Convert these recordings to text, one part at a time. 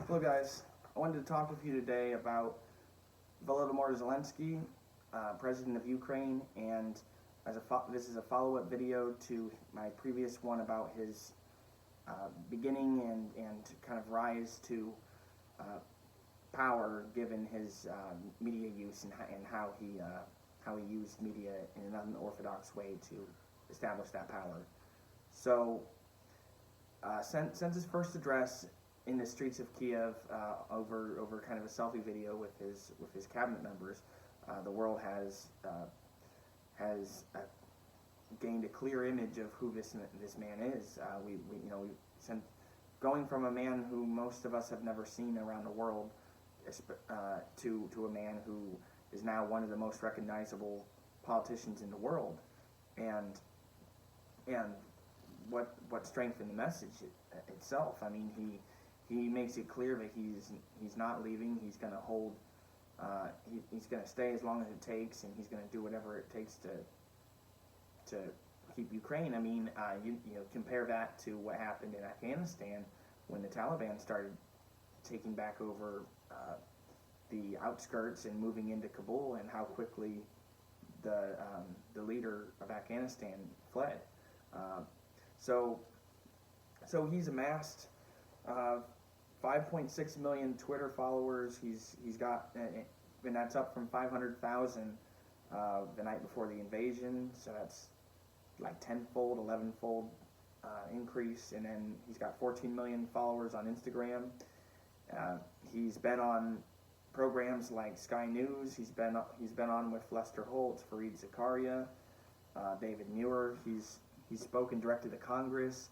Hello guys, I wanted to talk with you today about Volodymyr Zelensky, President of Ukraine, and this is a follow-up video to my previous one about his beginning and kind of rise to power given his media use and how he used media in an unorthodox way to establish that power. So since his first address in the streets of Kiev over kind of a selfie video with his cabinet members, the world has gained a clear image of who this man is. Going from a man who most of us have never seen around the world to a man who is now one of the most recognizable politicians in the world, and what strengthened the message itself. I mean, he makes it clear that he's not leaving. He's going to hold. He's going to stay as long as it takes, and he's going to do whatever it takes to keep Ukraine. I mean, you compare that to what happened in Afghanistan when the Taliban started taking back over the outskirts and moving into Kabul, and how quickly the leader of Afghanistan fled. So he's amassed 5.6 million Twitter followers. He's got, and that's up from 500,000 the night before the invasion. So that's like 10-fold, 11-fold increase. And then he's got 14 million followers on Instagram. He's been on programs like Sky News. He's been on with Lester Holt, Fareed Zakaria, David Muir. He's spoken directly to Congress.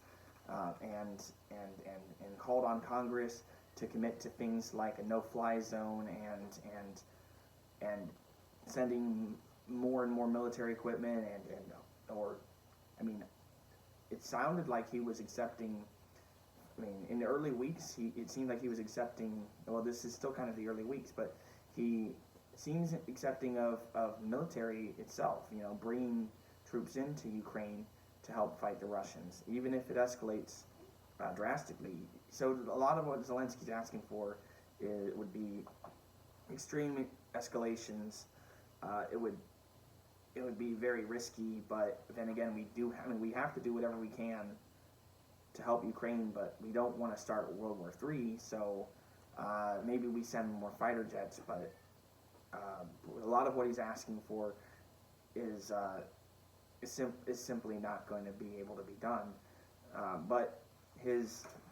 And called on Congress to commit to things like a no-fly zone and sending more and more military equipment it sounded like he was accepting. I mean, in the early weeks, it seemed like he was accepting. Well, this is still kind of the early weeks, but he seems accepting of military itself. Bringing troops into Ukraine to help fight the Russians, even if it escalates drastically. So a lot of what Zelensky's asking for would be extreme escalations. It would be very risky, but then again, we have to do whatever we can to help Ukraine, but we don't want to start World War III. So maybe we send more fighter jets, but a lot of what he's asking for is simply not going to be able to be done. But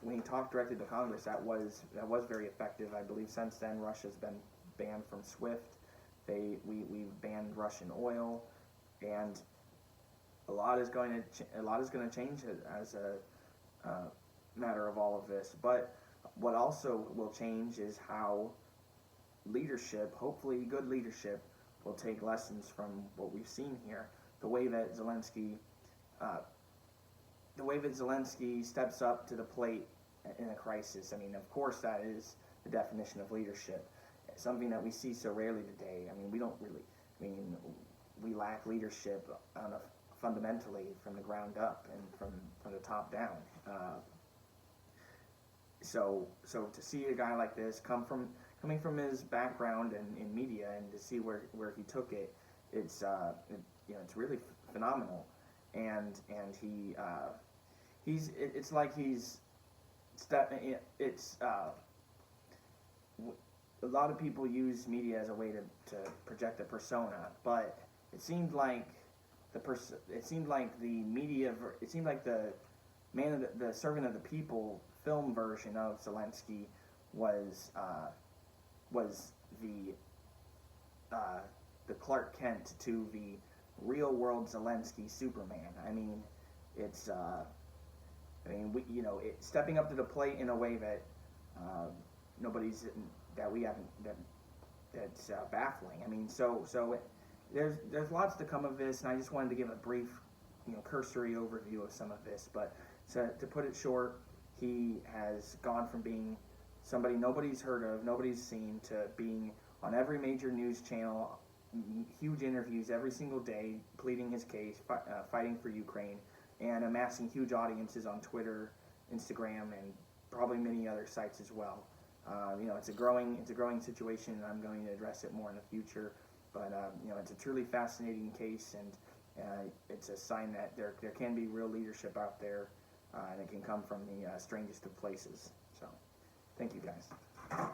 when he talked directly to Congress, that was very effective. I believe since then Russia's been banned from SWIFT. We've banned Russian oil, and a lot is going to change as a matter of all of this. But what also will change is how leadership, hopefully good leadership, will take lessons from what we've seen here. The way that Zelensky steps up to the plate in a crisis. I mean, of course, that is the definition of leadership. Something that we see so rarely today. I mean, we lack leadership fundamentally from the ground up and from the top down. So to see a guy like this coming from his background in media, and to see where he took it, it's really phenomenal. And it's like a lot of people use media as a way to project a persona, but it seemed like the the servant of the people film version of Zelensky was the Clark Kent to the real world Zelensky Superman. I mean, it's stepping up to the plate in a way that that's baffling. I mean, so there's lots to come of this, and I just wanted to give a brief, cursory overview of some of this. But to put it short, he has gone from being somebody nobody's heard of, nobody's seen, to being on every major news channel, huge interviews every single day, pleading his case, fighting for Ukraine, and amassing huge audiences on Twitter, Instagram, and probably many other sites as well. It's a growing situation, and I'm going to address it more in the future. But it's a truly fascinating case, and it's a sign that there can be real leadership out there, and it can come from the strangest of places. So, thank you guys.